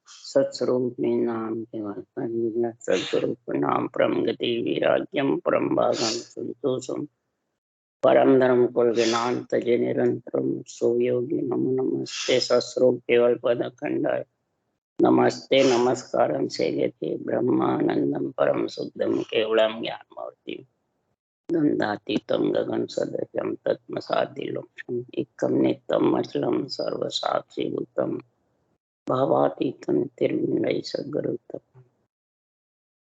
सत्स्वरूप में नाम केवल सदगुरु प्रणाम परम गति वैराग्यम परम भागम संतोषम परम धर्म कुल ज्ञान तजे निरंतरम सोयोगी नमो नमस्ते सस्वरूप केवल पद खंडाय नमस्ते नमस्कारम सेव्यते ब्रह्मानंदम परम शुद्धम केवलम ज्ञानमूर्ति गंधातीतम गगन सदृशम तत्मसादिलोक्षम एकम नित्यम अचलम सर्वसाक्षी भूतम भावातीतं तिर्विनय सद्गुरुतम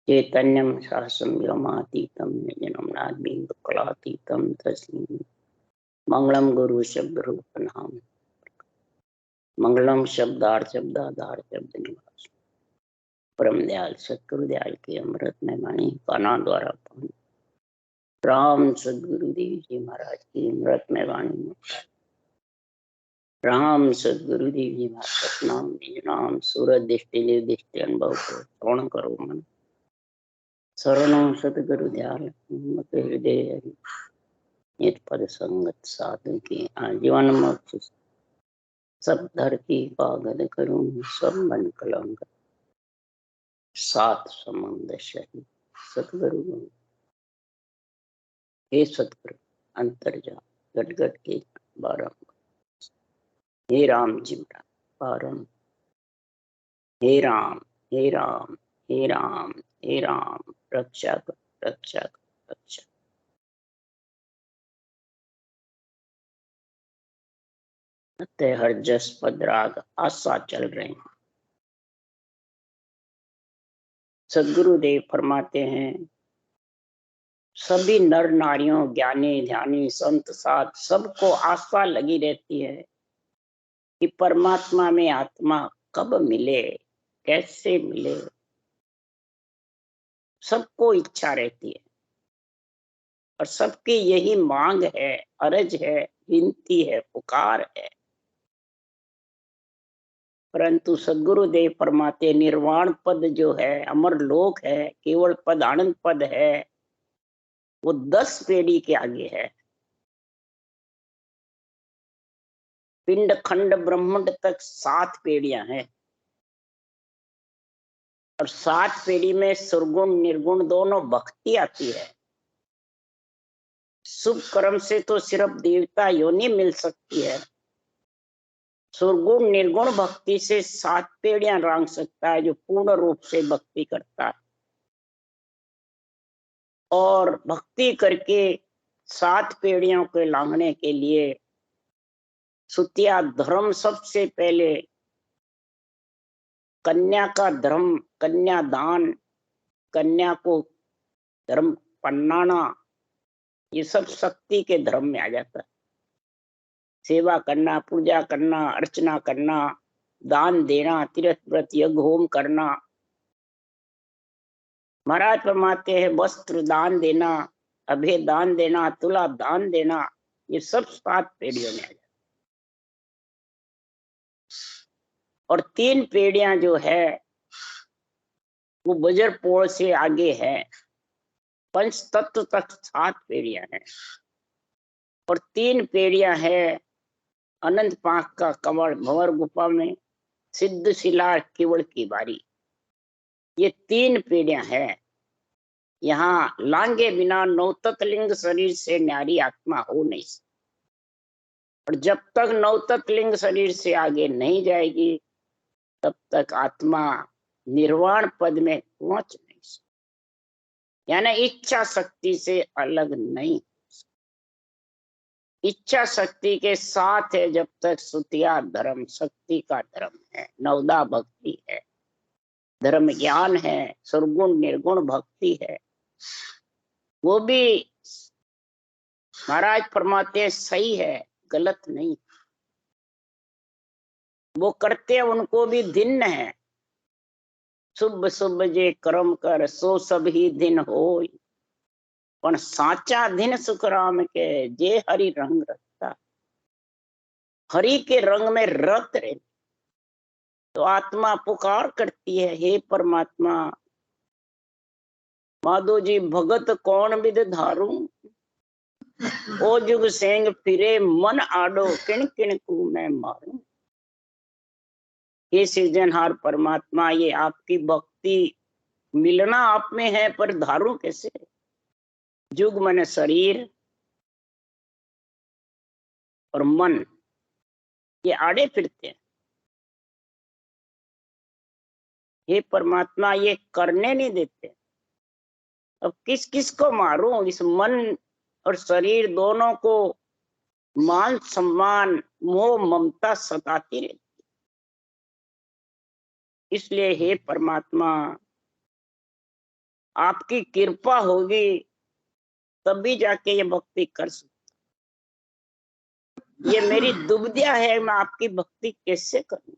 चैतन्यम शासम व्योमातीतं निजनम नाद्मीं कलातीतं तस्मै मंगलम गुरु शब्द रूप नाम मंगलम शब्दार्थ शब्दाधार शब्द निवास परम दयाल सतगुरु दयाल के अमृत में वाणी काना द्वारा पान राम सदगुरु देव जी महाराज की अमृत में वाणी राम सदगुरु देव जी महाराज नाम निज नाम सूरज दृष्टि लिव दृष्टि अनुभव को श्रवण करो मन शरणों सतगुरु दयाल मत हृदय नित पद संगत साधु की आजीवन मोक्ष सब धरती पागद करूं सब मन कलंक सात समुद्र सही सतगुरु हे सतगुरु अंतर्जा गट गट के बारम हे राम जी बारम हे राम हे राम हे राम हे राम रक्षा कर रक्षा कर रक्षा। हर जस पद राग आशा चल रहे हैं। सदगुरुदेव फरमाते हैं सभी नर नारियों ज्ञानी ध्यानी संत साध सबको आशा लगी रहती है कि परमात्मा में आत्मा कब मिले कैसे मिले। सबको इच्छा रहती है और सबकी यही मांग है, अर्ज है, विनती है, पुकार है। परंतु सदगुरुदेव फरमाते निर्वाण पद जो है, अमर लोक है, केवल पद आनंद पद है, वो 10 पेड़ी के आगे है। पिंड खंड ब्रह्मांड तक 7 पेड़ियां हैं और 7 पेड़ी में सुरगुण निर्गुण दोनों भक्ति आती है। शुभ कर्म से तो सिर्फ देवता योनि मिल सकती है। सुरगुण निर्गुण भक्ति से 7 पेड़ियां रांग सकता है जो पूर्ण रूप से भक्ति करता है। और भक्ति करके 7 पेड़ियों के लांघने के लिए सुतिया धर्म सबसे पहले कन्या का धर्म, कन्या दान, कन्या को धर्म पन्नाना, ये सब शक्ति के धर्म में आ जाता है। सेवा करना, पूजा करना, अर्चना करना, दान देना, तीर्थ व्रत यज्ञ होम करना। महाराज फरमाते हैं वस्त्र दान देना, अभय दान देना, तुला दान देना, ये सब 7 पेड़ियों में आ जाता है। और 3 पेड़ियां जो है वो बजर पोड़ से आगे है। पंच तत्व तक 7 पेड़ियां हैं और 3 पेड़ियां है अनंत पाक का कमल भंवर गुफा में सिद्ध शिला केवल की बारी। ये 3 पेड़ियां हैं। यहाँ लांगे बिना नवतत्लिंग शरीर से न्यारी आत्मा हो नहीं सकती। और जब तक नवतत्लिंग शरीर से आगे नहीं जाएगी तब तक आत्मा निर्वाण पद में पहुंच नहीं सकती। यानी इच्छा शक्ति से अलग नहीं। इच्छा शक्ति के साथ है जब तक सुतिया धर्म शक्ति का धर्म है, नवदा भक्ति है, धर्म ज्ञान है, सुरगुण निर्गुण भक्ति है। वो भी महाराज फरमाते सही है, गलत नहीं। वो करते हैं उनको भी दिन है। शुभ शुभ जे कर्म कर सो सब ही दिन होय, पण साचा दिन सुखराम के जे हरि रंग रखता। हरि के रंग में रत रहे तो आत्मा पुकार करती है हे परमात्मा माधो जी भगत कौन विद धारू, ओ जुग सेंग फिरे मन आडो किण किण को मैं मारूं। हे सृजनहार परमात्मा, ये आपकी भक्ति मिलना आप में है, पर धारू कैसे? जुग मन शरीर और मन ये आड़े फिरते हैं। हे परमात्मा, ये करने नहीं देते। अब किस किस को मारूं? इस मन और शरीर दोनों को मान सम्मान मोह ममता सताती रहती। इसलिए हे परमात्मा, आपकी कृपा होगी तभी जाके ये भक्ति कर सकते। ये मेरी दुविधा है, मैं आपकी भक्ति कैसे करूं?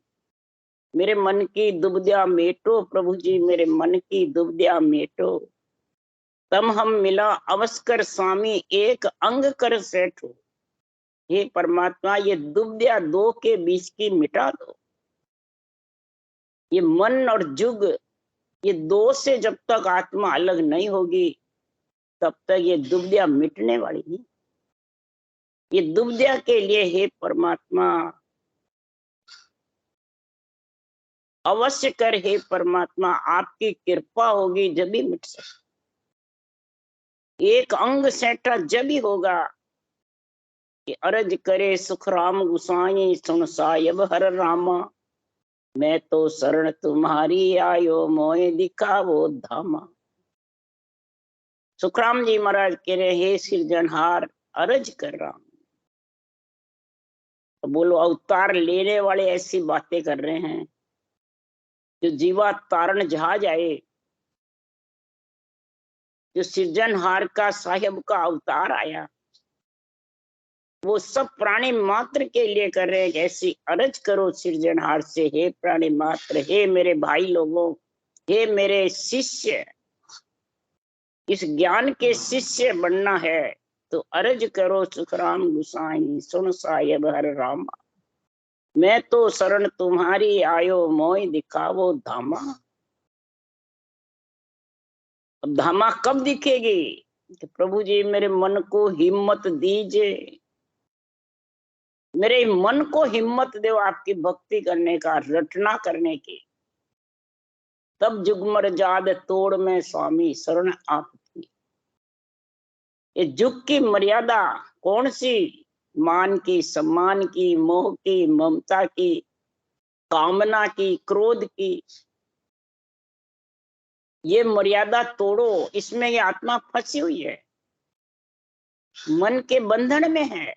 मेरे मन की दुविधा मेटो प्रभु जी, मेरे मन की दुविधा मेटो। तम हम मिला अवस्कर स्वामी, एक अंग कर सेठो। हे परमात्मा, ये दुविधा दो के बीच की मिटा दो। ये मन और जुग, ये दो से जब तक आत्मा अलग नहीं होगी तब तक ये दुविधा मिटने वाली नहीं। ये दुविधा के लिए हे परमात्मा अवश्य कर, हे परमात्मा आपकी कृपा होगी जब भी मिट सके। एक अंग सेठा जब ही होगा कि अरज करे सुखराम गुसाई, सुन साहिब हर रामा। मैं तो शरण तुम्हारी आयो, मोए दिखावो धामा। सुखराम जी महाराज कह रहे, हे सृजनहार अरज कर रहा हूं। तो बोलो, अवतार लेने वाले ऐसी बातें कर रहे हैं जो जीवा तारण जहाज आए, जो सृजनहार का साहिब का अवतार आया, वो सब प्राणी मात्र के लिए कर रहे हैं। ऐसी अरज करो सृजनहार से, हे प्राणी मात्र, हे मेरे भाई लोगों, हे मेरे शिष्य, इस ज्ञान के शिष्य बनना है तो अरज करो सुखराम गुसाई, सुन साहिब हर रामा। मैं तो शरण तुम्हारी आयो, मोय दिखावो धामा। अब धामा कब दिखेगी? कि प्रभु जी मेरे मन को हिम्मत दीजिए, मेरे मन को हिम्मत दो आपकी भक्ति करने का, रटना करने की। तब जुगमर जाद तोड़ में स्वामी शरण आपकी। ये जुग की मर्यादा कौन सी? मान की, सम्मान की, मोह की, ममता की, कामना की, क्रोध की, ये मर्यादा तोड़ो। इसमें ये आत्मा फंसी हुई है, मन के बंधन में है।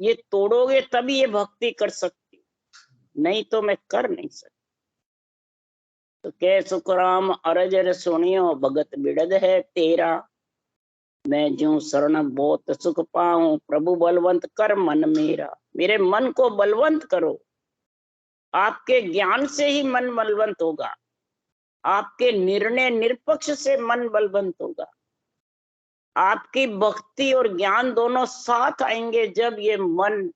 ये तोड़ोगे तभी ये भक्ति कर सकती, नहीं तो मैं कर नहीं सकती। तो कह सुखराम अरजर सुनियो, भगत बिड़द है तेरा। मैं जो शरण बहुत सुख पाऊं, प्रभु बलवंत कर मन मेरा। मेरे मन को बलवंत करो। आपके ज्ञान से ही मन बलवंत होगा, आपके निर्णय निरपक्ष से मन बलवंत होगा। आपकी भक्ति और ज्ञान दोनों साथ आएंगे। जब ये मन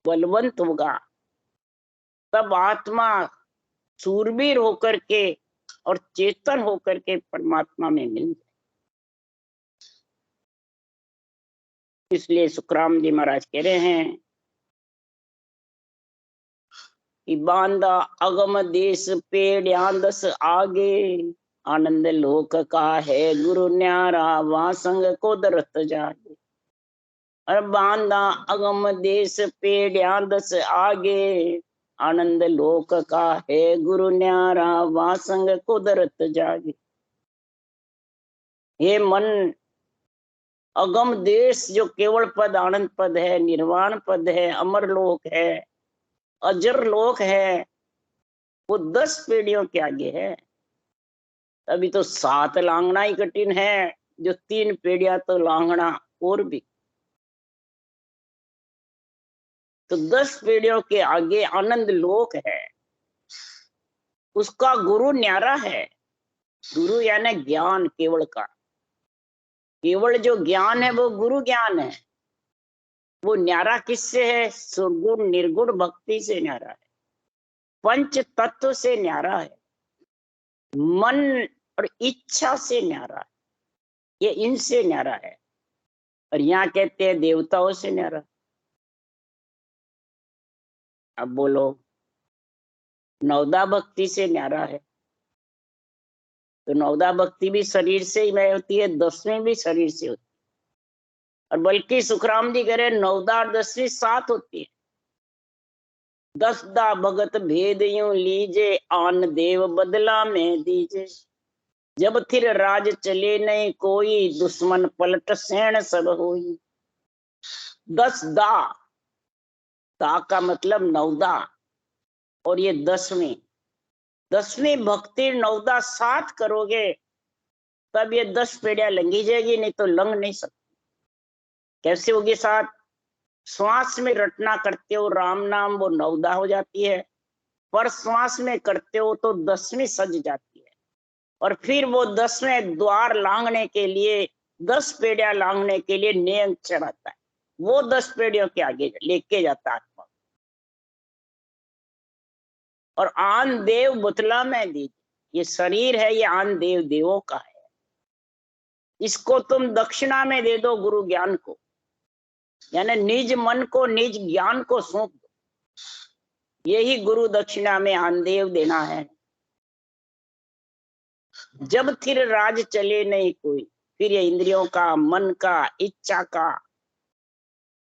बलवंत होगा तब आत्मा सूरबीर होकर के और चेतन होकर के परमात्मा में मिल जाए। इसलिए सुखराम जी महाराज कह रहे हैं कि बांधा अगम देश पेड़िया दस आगे, आनंद लोक का है गुरु न्यारा, वहां संग को दरत जागे। और बांधा अगम देश पेड़िया दस आगे, आनंद लोक का है गुरु न्यारा, वहां संग को दरत जागे। हे मन, अगम देश जो केवल पद आनंद पद है, निर्वाण पद है, अमर लोक है, अजर लोक है, वो 10 पीढ़ियों के आगे है। अभी तो 7 लांगना ही कठिन है, जो 3 पीढ़ियां तो लांगना और भी। तो 10 पीढ़ियों के आगे आनंद लोक है, उसका गुरु न्यारा है। गुरु यानी ज्ञान केवल का, केवल जो ज्ञान है वो गुरु ज्ञान है। वो न्यारा किससे है? सुरगुण निर्गुण भक्ति से न्यारा है, पंच तत्व से न्यारा है, मन और इच्छा से न्यारा है। ये इनसे न्यारा है। और यहाँ कहते हैं देवताओं से न्यारा। अब बोलो, नवदा भक्ति से न्यारा है। तो नवदा भक्ति भी शरीर से ही में होती है, 10वीं भी शरीर से होती है। और बल्कि सुखराम जी कह रहे नवदा और 10वीं साथ होती है। 10 दा भगत भेद यूं लीजे, आन देव बदला में दीजे। जब थिर राज चले नहीं कोई, दुश्मन पलट सैन सब होई। 10 दा, दा का मतलब नवदा, और ये 10वीं भक्ति नवदा साथ करोगे तब ये 10 पीढ़ियां लंघी जाएगी, नहीं तो लंघ नहीं सकती। कैसे होगी साथ? श्वास में रटना करते हो राम नाम, वो नवदा हो जाती है, पर श्वास में करते हो तो 10वीं सज जाती है। और फिर वो 10वें द्वार लांघने के लिए, 10 पीढ़ियां लांघने के लिए नियम चढ़ाता है, वो 10 पीढ़ियों के आगे लेके जाता आत्मा। और आन देव बुतला में दीजिए, ये शरीर है, ये आन देव देवों का है, इसको तुम दक्षिणा में दे दो गुरु ज्ञान को, यानी निज मन को, निज ज्ञान को सौंप दो। यही गुरु दक्षिणा में आन देव देना है। जब फिर राज चले नहीं कोई, फिर ये इंद्रियों का, मन का, इच्छा का,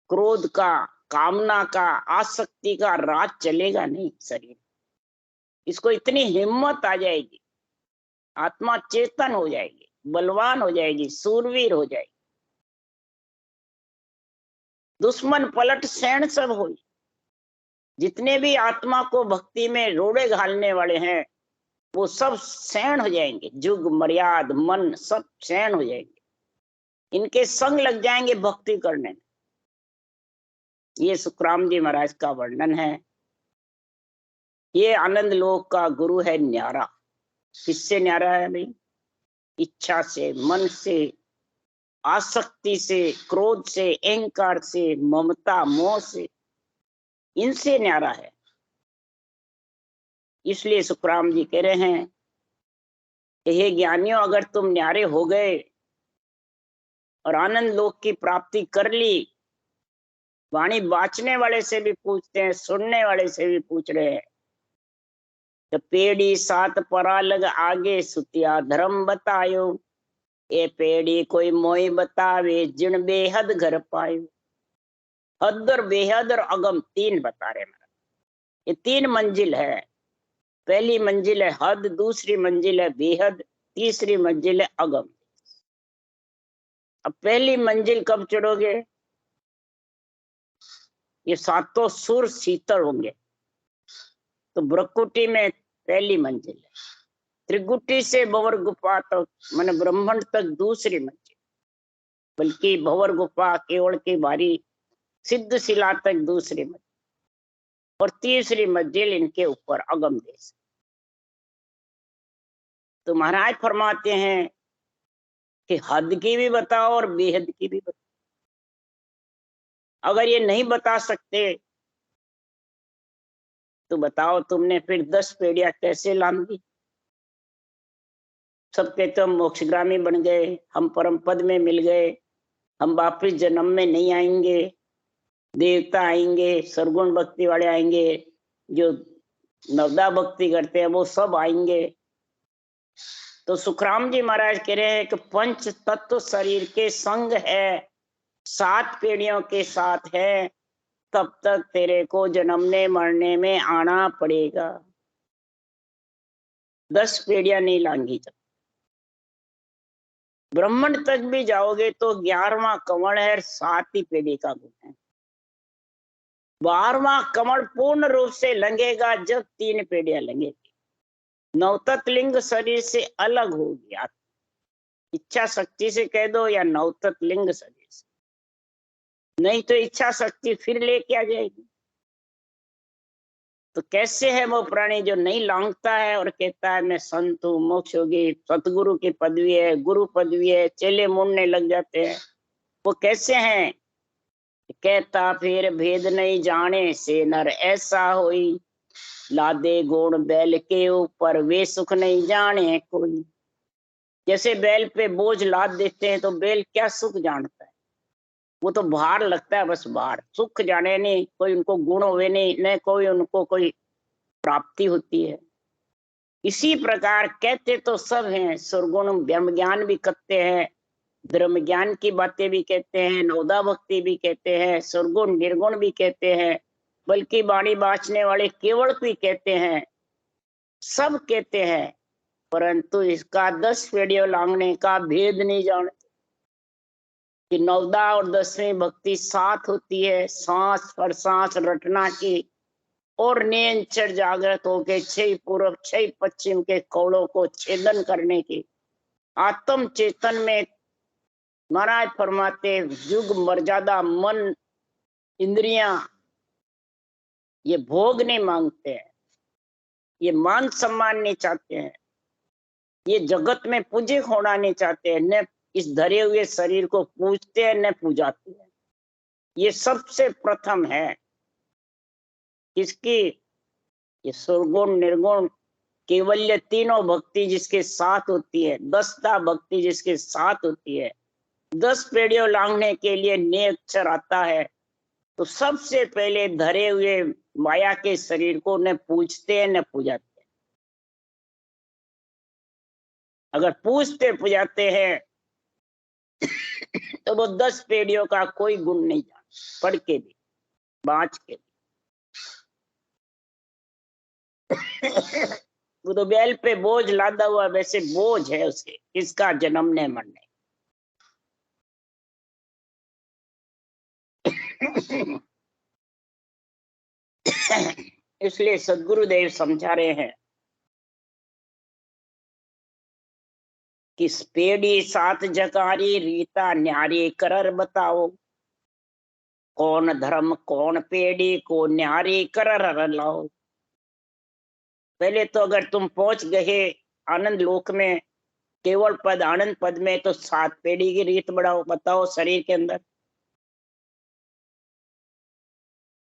क्रोध का, कामना का, आसक्ति का राज चलेगा नहीं शरीर। इसको इतनी हिम्मत आ जाएगी, आत्मा चेतन हो जाएगी, बलवान हो जाएगी, सूरवीर हो जाएगी। दुश्मन पलट सैन सब होई। जितने भी आत्मा को भक्ति में रोड़े घालने वाले हैं वो सब सैन हो जाएंगे, जुग मर्याद मन सब सैन हो जाएंगे, इनके संग लग जाएंगे भक्ति करने में। ये सुखराम जी महाराज का वर्णन है। ये आनंद लोक का गुरु है न्यारा। किससे न्यारा है भाई? इच्छा से, मन से, आसक्ति से, क्रोध से, अहंकार से, ममता मोह से, इनसे न्यारा है। इसलिए सुखराम जी कह रहे हैं कि हे ज्ञानियों, अगर तुम न्यारे हो गए और आनंद लोक की प्राप्ति कर ली, वाणी बाचने वाले से भी पूछते हैं, सुनने वाले से भी पूछ रहे हैं, तो पेड़ी सात परा लग आगे, सुतिया धर्म बतायो। ए पेड़ी कोई मोई बतावे, जिन बेहद घर पायो। हद और बेहद और अगम 3 बता रहे हैं। ये 3 मंजिल है। पहली मंजिल है हद, दूसरी मंजिल है बेहद, तीसरी मंजिल है अगम। अब पहली मंजिल कब चढ़ोगे? ये 7 सुर शीतल होंगे तो ब्रह्मकुटी में पहली मंजिल है। त्रिगुटी से भंवर गुफा तक, माने ब्रह्मांड तक दूसरी मंजिल, बल्कि भंवर गुफा केवल की बारी सिद्ध शिला तक दूसरी मंजिल, और तीसरी मंजिल इनके ऊपर अगम देश। तो महाराज फरमाते हैं कि हद की भी बताओ और बेहद की भी बताओ। अगर ये नहीं बता सकते तो बताओ तुमने फिर 10 पीढ़ियां कैसे लांगी? सब कहते हम मोक्षग्रामी बन गए, हम परम पद में मिल गए, हम वापिस जन्म में नहीं आएंगे, देवता आएंगे, सरगुण भक्ति वाले आएंगे, जो नवदा भक्ति करते हैं वो सब आएंगे। तो सुखराम जी महाराज कह रहे हैं कि पंच तत्व शरीर के संग है, 7 पीढ़ियों के साथ है, तब तक तेरे को जन्मने मरने में आना पड़ेगा। 10 पीढ़ियां नहीं लांगी। जब ब्रह्मांड तक भी जाओगे तो 11वां कमल है, 7 ही पीढ़ी का गुण है। 12वां कमल पूर्ण रूप से लंघेगा जब 3 पीढ़ियां लंघेगी। नवतत लिंग शरीर से अलग होगी। इच्छा शक्ति से कह दो या नवतत लिंग शरीर से, नहीं तो इच्छा शक्ति फिर लेके आ जाएगी। तो कैसे है वो प्राणी जो नहीं लांघता है और कहता है मैं संत हूँ, मोक्ष होगी, सतगुरु की पदवी है, गुरु पदवी है, चेले मुड़ने लग जाते हैं। वो कैसे हैं? कहता फिर भेद नहीं जाने, से नर ऐसा होई। लादे गुण बैल के ऊपर, वे सुख नहीं जाने कोई। जैसे बैल पे बोझ लाद देते हैं तो बैल क्या सुख जानता है? वो तो बाहर लगता है, बस बाहर। सुख जाने नहीं, कोई उनको गुण हुए नहीं, न कोई उनको कोई प्राप्ति होती है। इसी प्रकार कहते तो सब हैं, सुरगुण ब्रह्म ज्ञान भी करते हैं, ब्रह्म ज्ञान की बातें भी कहते हैं, नवदा भक्ति भी कहते हैं, सुरगुण निर्गुण भी कहते हैं, बल्कि बाणी बाँचने वाले केवल भी कहते हैं, सब कहते हैं, परंतु इसका 10 पीढ़ियों लांघने का भेद नहीं जानते कि नवदा और 10वीं भक्ति साथ होती है, सांस पर सांस रटना की, और निरंतर जागृत होके 6 पूर्व 6 पश्चिम के कौड़ों को छेदन करने की, आत्म चेतन में महाराज फरमाते युग मर्यादा मन इंद्रियां ये भोग नहीं मांगते हैं, ये मान सम्मान नहीं चाहते हैं, ये जगत में पूजे होना नहीं चाहते हैं, न इस धरे हुए शरीर को पूजते हैं न पूजाते हैं। ये सबसे प्रथम है किसकी? ये सुरगुण निर्गुण केवल्य तीनों भक्ति जिसके साथ होती है, 10ता भक्ति जिसके साथ होती है, 10 पीढ़ियों लांघने के लिए ने अक्षर आता है, तो सबसे पहले धरे हुए माया के शरीर को न पूजते हैं न पूजाते हैं। अगर पूजते पूजाते हैं तो वो 10 पीढ़ियों का कोई गुण नहीं जान, पढ़ के भी बाँच के भी। वो तो बैल पे बोझ लादा हुआ वैसे बोझ है उसे, इसका जन्मने मरने। इसलिए सदगुरुदेव समझा रहे हैं कि पेड़ी सात जकारी रीता न्यारी करर बताओ, कौन धर्म कौन पेड़ी को न्यारी करर लाओ। पहले तो अगर तुम पहुंच गए आनंद लोक में, केवल पद आनंद पद में, तो 7 पेड़ी की रीत बढ़ाओ, बताओ शरीर के अंदर,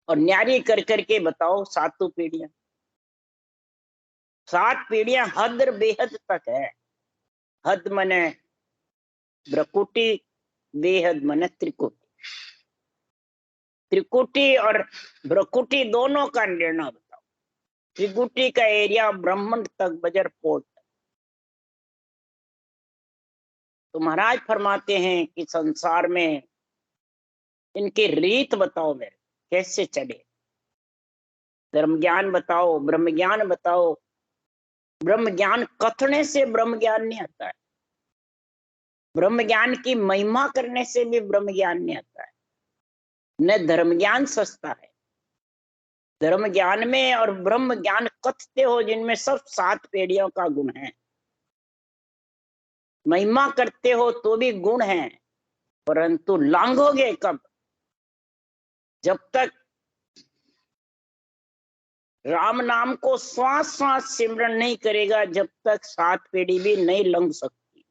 और न्यारी कर करके बताओ 7 पीढ़ियां। 7 पीढ़ियां हद बेहद तक है। हद मने ब्रकुटी, बेहद मने त्रिकुटी। त्रिकुटी और ब्रकुटी दोनों का निर्णय बताओ। त्रिकुटी का एरिया ब्रह्मांड तक, बजर पोर्ट तक। तो महाराज फरमाते हैं कि संसार में इनकी रीत बताओ, मेरे कैसे चले। धर्म ज्ञान बताओ, ब्रह्म ज्ञान बताओ। ब्रह्म ज्ञान कथने से ब्रह्म ज्ञान नहीं आता है, ब्रह्म ज्ञान की महिमा करने से भी ब्रह्म ज्ञान नहीं आता है। न धर्म ज्ञान सस्ता है। धर्म ज्ञान में और ब्रह्म ज्ञान कथते हो जिनमें सब 7 पीढ़ियों का गुण है, महिमा करते हो तो भी गुण है, परंतु लांघोगे कब? जब तक राम नाम को श्वास श्वास सिमरन नहीं करेगा, जब तक 7 पीढ़ी भी नहीं लंघ सकती।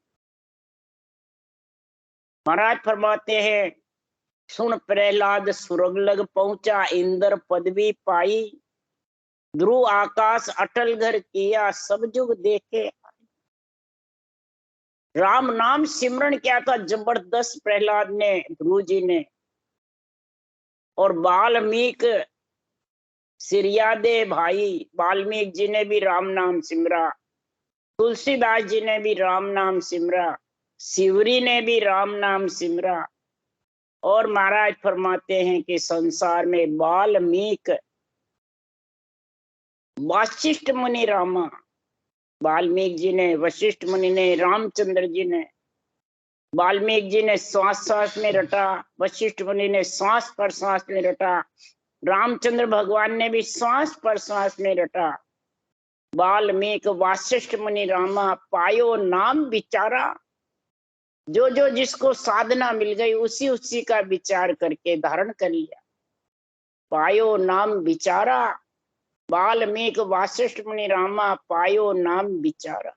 महाराज फरमाते हैं, सुन प्रहलाद सुरग लग पहुंचा, इंद्र पदवी पाई, ध्रुव आकाश अटल घर किया, सब जुग देखे। राम नाम सिमरन किया था जबरदस्त प्रहलाद ने, ध्रुव जी ने, और वाल्मीकि सिरियादे भाई वाल्मीकि जी ने भी राम नाम सिमरा, तुलसीदास जी ने भी राम नाम सिमरा, शिवरी ने भी राम नाम सिमरा। और महाराज फरमाते हैं कि संसार में वाल्मीकि वशिष्ठ मुनि रामा, वाल्मीकि जी ने, वशिष्ठ मुनि ने, रामचंद्र जी ने, वाल्मीकि जी ने श्वास श्वास में रटा, वशिष्ठ मुनि ने श्वास पर श्वास में रटा, रामचंद्र भगवान ने भी श्वास पर श्वास में रटा। वाल्मीकि वशिष्ठ मुनि रामा, पायो नाम विचारा। जो जो जिसको साधना मिल गई उसी उसी का विचार करके धारण कर लिया। पायो नाम विचारा, वाल्मीकि वशिष्ठ मुनि रामा, पायो नाम विचारा।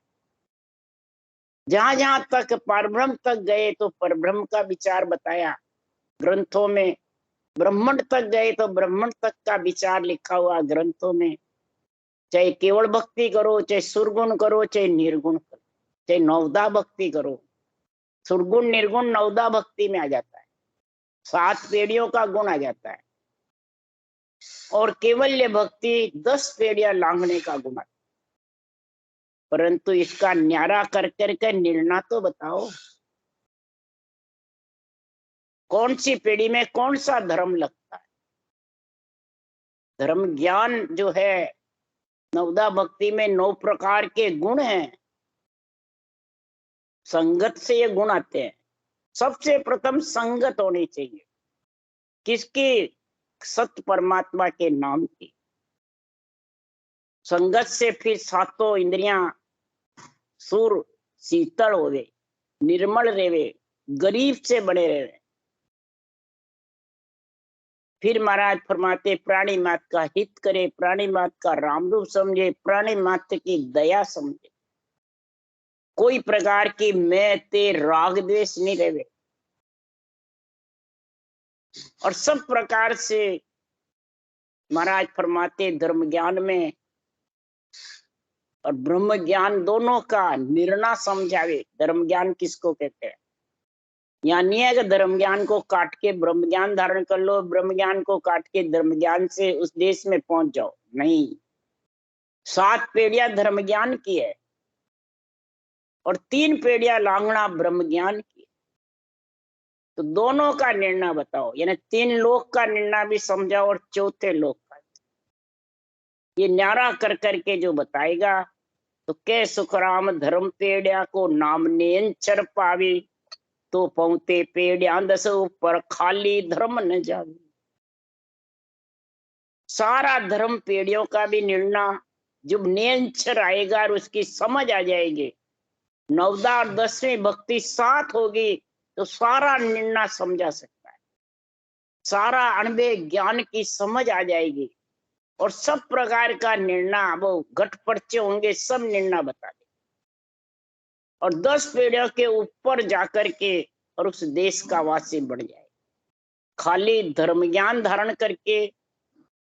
जहां जहां तक परब्रह्म तक गए तो परब्रह्म का विचार बताया ग्रंथों में, ब्रह्मांड तक गए तो ब्रह्मांड तक का विचार लिखा हुआ ग्रंथों में। चाहे केवल भक्ति करो, चाहे सुरगुण करो, चाहे निर्गुण करो, चाहे नवदा भक्ति करो, सुरगुण निर्गुण नवदा भक्ति में आ जाता है। 7 पीढ़ियों का गुण आ जाता है, और केवल्य भक्ति 10 पीढ़ियां लांघने का गुण आता है। परंतु इसका न्यारा कर करके निर्णय तो बताओ, कौन सी पीढ़ी में कौन सा धर्म लगता है? धर्म ज्ञान जो है, नवदा भक्ति में 9 प्रकार के गुण हैं। संगत से ये गुण आते हैं। सबसे प्रथम संगत होनी चाहिए। किसकी? सत्य परमात्मा के नाम की संगत से फिर 7 इंद्रियां सुर शीतल होवे, निर्मल रेवे, गरीब से बने रहे। फिर महाराज फरमाते प्राणी मात का हित करे, प्राणी मात का राम रूप समझे, प्राणी मात की दया समझे, कोई प्रकार की मैं ते राग द्वेष नहीं रहे, और सब प्रकार से महाराज फरमाते धर्म ज्ञान में और ब्रह्म ज्ञान दोनों का निर्णय समझावे। धर्म ज्ञान किसको कहते हैं? यहाँ नहीं है कि धर्म ज्ञान को काट के ब्रह्म ज्ञान धारण कर लो, ब्रह्म ज्ञान को काट के धर्म ज्ञान से उस देश में पहुंच जाओ, नहीं। 7 पीढ़ियां धर्म ज्ञान की है और 3 पीढ़ियां लांघना ब्रह्म ज्ञान की है। तो दोनों का निर्णय बताओ, यानी 3 लोक का निर्णय भी समझाओ और 4थे लोक का। ये न्यारा कर करके जो बताएगा तो के सुखराम धर्म पेड़िया को नाम नेन चर पावे, तो पहुंचे पेड़िया 10 ऊपर खाली धर्म न जावे। सारा धर्म पेड़ियों का भी निर्णय जब नेंचर आएगा और उसकी समझ आ जाएगी, नवदा और 10वीं भक्ति साथ होगी तो सारा निर्णय समझा सकता है, सारा अणबे ज्ञान की समझ आ जाएगी और सब प्रकार का निर्णय, वो घट पर्चे होंगे, सब निर्णय बता दे। और 10 पीढ़ियों के ऊपर जाकर के और उस देश का वासी बढ़ जाए। खाली धर्म ज्ञान धारण करके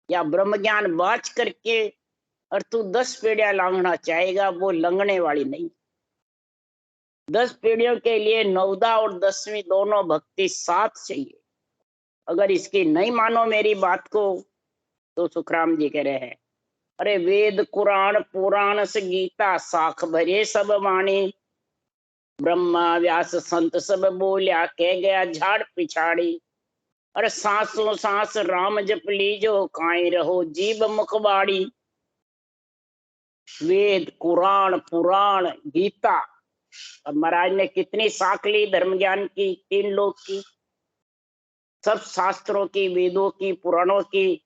या ब्रह्म ज्ञान बाच करके और तू 10 पीढ़ियां लांघना चाहेगा, वो लंघने वाली नहीं। 10 पीढ़ियों के लिए नवदा और 10वीं दोनों भक्ति साथ चाहिए। अगर इसकी नहीं मानो मेरी बात को तो सुखराम जी कह रहे हैं, अरे वेद कुरान पुराण से गीता साख भरे सब वाणी, ब्रह्मा व्यास संत सब बोलिया कह गया झाड़ पिछाड़ी। अरे सांसों सांस राम जप लीजो काई रहो जीव मुखबाड़ी। वेद कुरान पुराण गीता, अब महाराज ने कितनी साख ली धर्म ज्ञान की, 3 लोक की, सब शास्त्रों की, वेदों की, पुराणों की,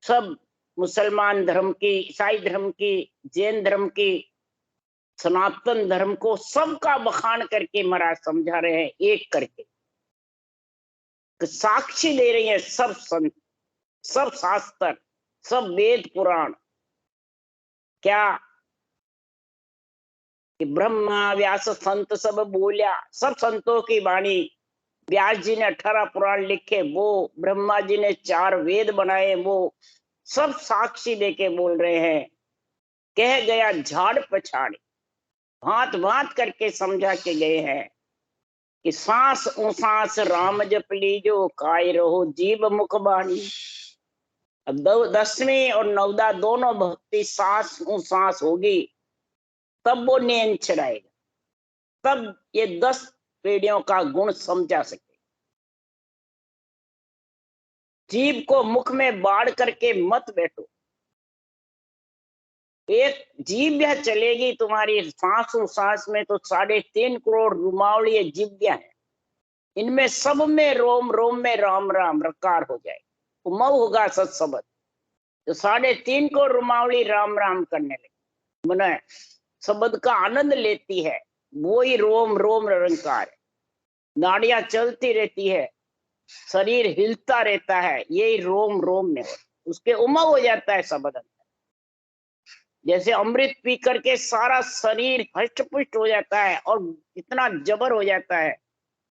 सब मुसलमान धर्म की, ईसाई धर्म की, जैन धर्म की, सनातन धर्म को सबका बखान करके महाराज समझा रहे हैं एक करके। साक्षी दे रही है सब संत, सब शास्त्र, सब वेद पुराण। क्या कि ब्रह्मा व्यास संत सब बोलिया, सब संतों की वाणी। व्यास जी ने 18 पुराण लिखे, वो ब्रह्मा जी ने 4 वेद बनाए, वो सब साक्षी देके बोल रहे हैं। कह गया झाड़ पछाड़, भांत भांत करके समझा के गए हैं कि सांस सांस राम जप लीजो काय रहो जीव मुखबाणी। अब 10वीं और नवदा दोनों भक्ति सांस सांस होगी, तब वो नैन चढ़ाएगा, तब ये 10 पीढ़ियों का गुण समझा सके। जीव को मुख में बाढ़ करके मत बैठो। एक जीभ यह चलेगी तुम्हारी सांसों सांस में तो 3.5 करोड़ रुमावली जीव्या है, इनमें सब में रोम रोम में राम राम रकार हो जाए, उमव होगा सत्सबद, तो 3.5 करोड़ रुमावली राम राम करने लगे, मन शब्द का आनंद लेती है, वो ही रोम रोम रंकार है। नाड़ियां चलती रहती है, शरीर हिलता रहता है, यही रोम रोम में उसके उमव हो जाता है शब्द। जैसे अमृत पी करके सारा शरीर हष्ट पुष्ट हो जाता है और इतना जबर हो जाता है,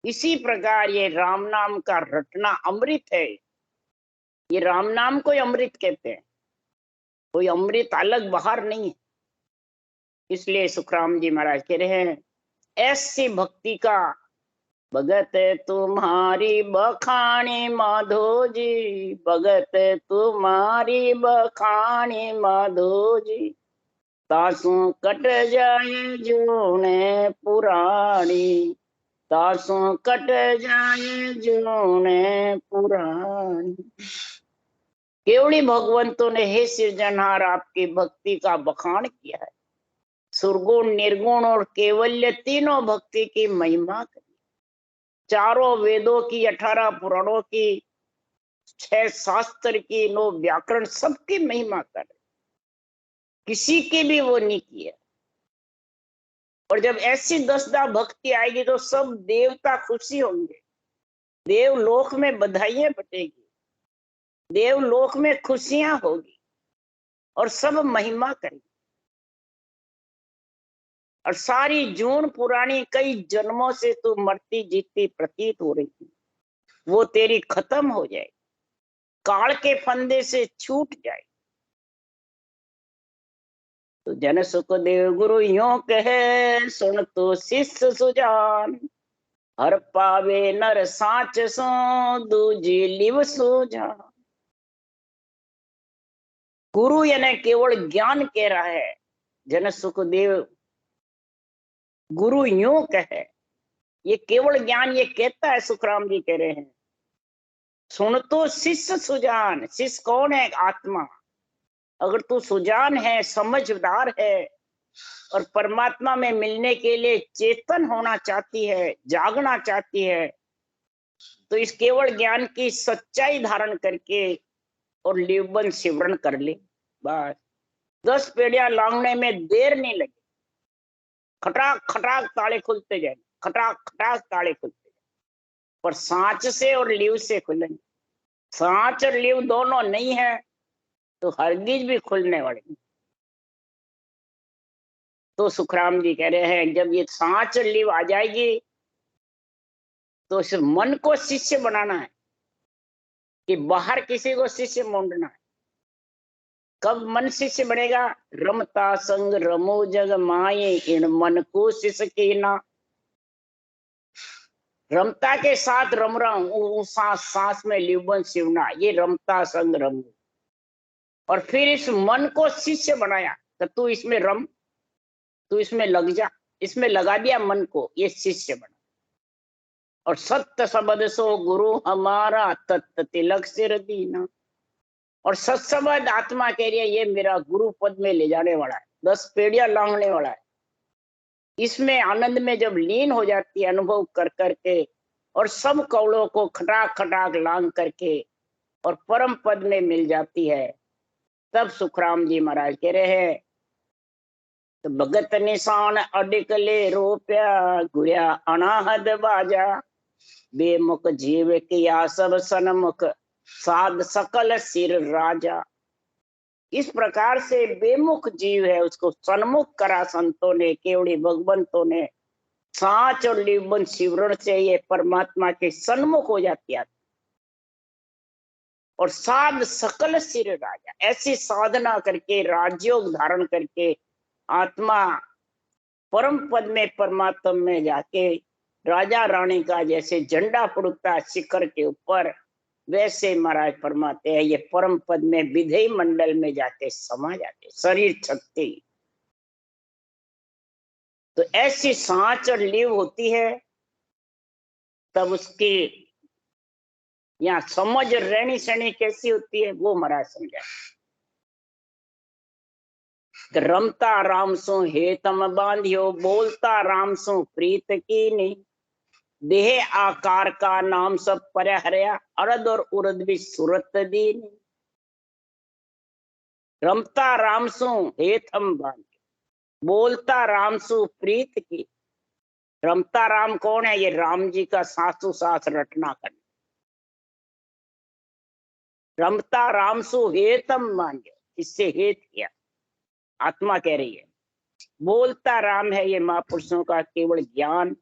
इसी प्रकार ये राम नाम का रटना अमृत है। ये राम नाम को अमृत कहते हैं, कोई अमृत अलग बाहर नहीं है। इसलिए सुखराम जी महाराज कह रहे हैं ऐसी भक्ति का भगत तुम्हारी बखानी माधो जी, भगत तुम्हारी बखानी माधो जी, तासू कट जाए जूने पुरानी, तासू कट जाए जूने पुरानी। केवड़ी भगवंतों ने हे सृजनहार आपकी भक्ति का बखान किया है, सुरगुण निर्गुण और केवल्य तीनों भक्ति की महिमा करी, चारों वेदों की, 18 पुराणों की, 6 शास्त्र की, 9 व्याकरण, सबकी महिमा कर, किसी की भी वो नहीं किया। और जब ऐसी 10 भक्ति आएगी तो सब देवता खुशी होंगे, देवलोक में बधाइयां बटेगी, देवलोक में खुशियां होगी और सब महिमा करेंगे। और सारी जून पुरानी कई जन्मों से तू मरती जीती प्रतीत हो रही थी, वो तेरी खत्म हो जाए, काल के फंदे से छूट जाए। तो जन सुखदेव गुरु यूं कहे, सुन तो शिष्य सुजान, हर पावे नर साच सो, दूजी लिव सुजान। गुरु यानी केवल ज्ञान कह रहा है। जन सुखदेव गुरु यूं कहे, ये केवल ज्ञान ये कहता है, सुखराम जी कह रहे हैं। सुन तो शिष्य सुजान, शिष्य कौन है? आत्मा। अगर तू सुजान है, समझदार है और परमात्मा में मिलने के लिए चेतन होना चाहती है, जागना चाहती है, तो इस केवल ज्ञान की सच्चाई धारण करके और लिवबंद सिमरन कर ले। बस 10 पेड़ियां लांगने में देर नहीं लगी, खटाक खटाक ताले खुलते जाए, खटाक खटाक ताले खुलते जाए, पर सांच से और लीव से खुलेंगे। सांच और लीव दोनों नहीं है तो हरगिज भी खुलने वाले नहीं। तो सुखराम जी कह रहे हैं, जब ये सांच और लीव आ जाएगी तो इस मन को शिष्य बनाना है कि बाहर किसी को शिष्य मोड़ना है। कब मन शिष्य बनेगा? रमता संग रमो जग माये, इन मन को शिष्य कीना। रमता के साथ रम रहा हूं, सांस सांस में लिवबंद सिवना, ये रमता संग रमो। और फिर इस मन को शिष्य बनाया, तो तू इसमें रम, तू इसमें लग जा, इसमें लगा दिया मन को, ये शिष्य बना। और सत्य शब्द सो गुरु हमारा, तत्त तिलक सिर दीना। और सत्सबद आत्मा कह रही है, ये मेरा गुरु पद में ले जाने वाला है, 10 पेड़ियां लांघने वाला है। इसमें आनंद में जब लीन हो जाती है, अनुभव कर करके, और सब कौड़ों को खटाक खटाक लांग करके और परम पद में मिल जाती है, तब सुखराम जी महाराज कह रहे हैं, तो भगत निशान अडिकले रोप्या, गुया अनाहद बाजा, बेमुख जीव किया सब सनमुख, साध सकल सिर राजा। इस प्रकार से बेमुख जीव है उसको सन्मुख करा संतों ने, केवड़ी भगवंतों ने। सांच और लिवबंद सिमरण से ये परमात्मा के सन्मुख हो जाती है। और साध सकल सिर राजा, ऐसी साधना करके राजयोग धारण करके आत्मा परम पद में परमात्मा में जाके राजा रानी का जैसे झंडा फुड़कता शिखर के ऊपर, वैसे महाराज फरमाते हैं ये परम पद में विधेय मंडल में जाके समा जाते, शरीर छकते। तो ऐसी सांच और लीव होती है, तब उसकी यहाँ समझ रहनी सहनी कैसी होती है वो महाराज समझा। रमता राम सो हेतम बांधियो, बोलता राम सो प्रीत की नहीं, देह आकार का नाम सब पर हरया, अरद और उरद भी सूरत दी नहीं। रमता राम सो हेतम बांधियो, बोलता राम सो प्रीत की। रमता राम कौन है? ये राम जी का सासु सास रटना करना। रमता राम सो हेतम बांधियो, इससे हेत किया, आत्मा कह रही है। बोलता राम है ये महापुरुषों का केवल ज्ञान,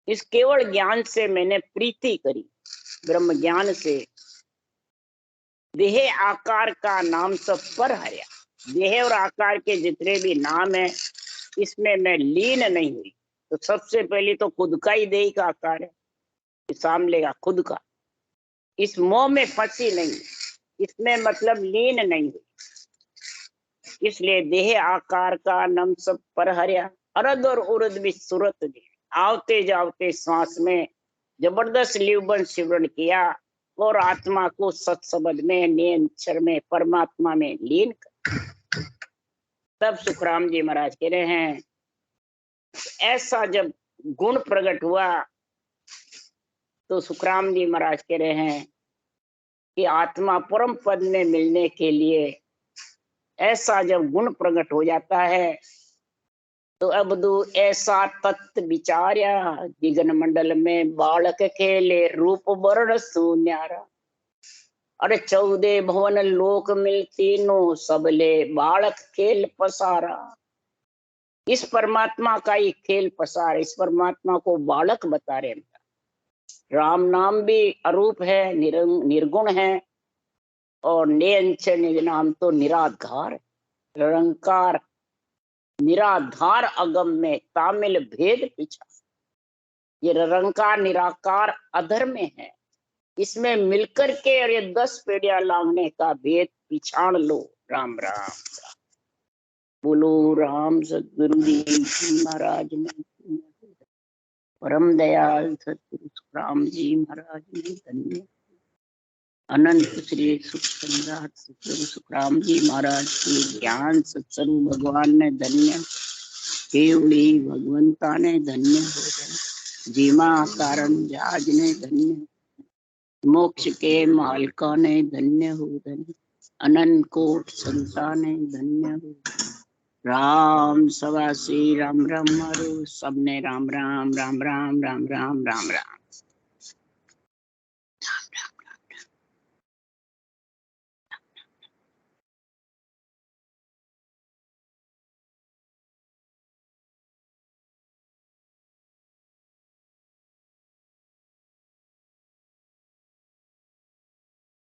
इस केवल ज्ञान से मैंने प्रीति करी, ब्रह्म ज्ञान से। देह आकार का नाम सब पर हरिया, देह और आकार के जितने भी नाम है इसमें मैं लीन नहीं हुई। तो सबसे पहले तो खुद का ही देह का आकार है, सामने का खुद का, इस मोह में फंसी नहीं, इसमें मतलब लीन नहीं हुई। इसलिए देह आकार का नम सब पर हरिया, अरद और उरद भी सूरत दी। आवते जावते श्वास में जबरदस्त लिवबन सिमरण किया और आत्मा को सत्सबद में, नियंत्रण में, परमात्मा में लीन कर। तब सुखराम जी महाराज कह रहे हैं, ऐसा जब गुण प्रकट हुआ तो सुखराम जी महाराज कह रहे हैं कि आत्मा परम पद में मिलने के लिए ऐसा जब गुण प्रकट हो जाता है तो अब दो ऐसा तत्व विचार्या, दिगन मंडल में बालक खेले रूप वर्ण सुन्यारा। अरे 14 भवन लोक मिलती नो, सबले बालक खेल पसारा। इस परमात्मा का ही खेल पसार, इस परमात्मा को बालक बता रहे। राम नाम भी अरूप है, निर्गुण है, और निरंतर नाम तो निराधार, निरंकार निराधार अगम में तामिल भेद पीछा। ये निरंकार निराकार अधर में है, इसमें मिलकर के और ये 10 पेड़ियां लांघने का भेद पिछाड़ लो। राम राम बोलो। राम सतगुरु जी महाराज ने, परम दयाल सतगुरु सुखराम जी महाराज ने धन्य। अनंत श्री सुख सम्राट सतगुरु सुखराम जी महाराज के ज्ञान सत्संग भगवान ने धन्य, केवड़ी भगवंता ने धन्य हो गए, जीमा कारण जाज ने धन्य, मोक्ष के मालका ने धन्य हो धन्य, अनंत कोट संता ने धन्य हो। राम सवा श्री राम राम मारो, सबने राम राम राम राम राम राम राम राम राम।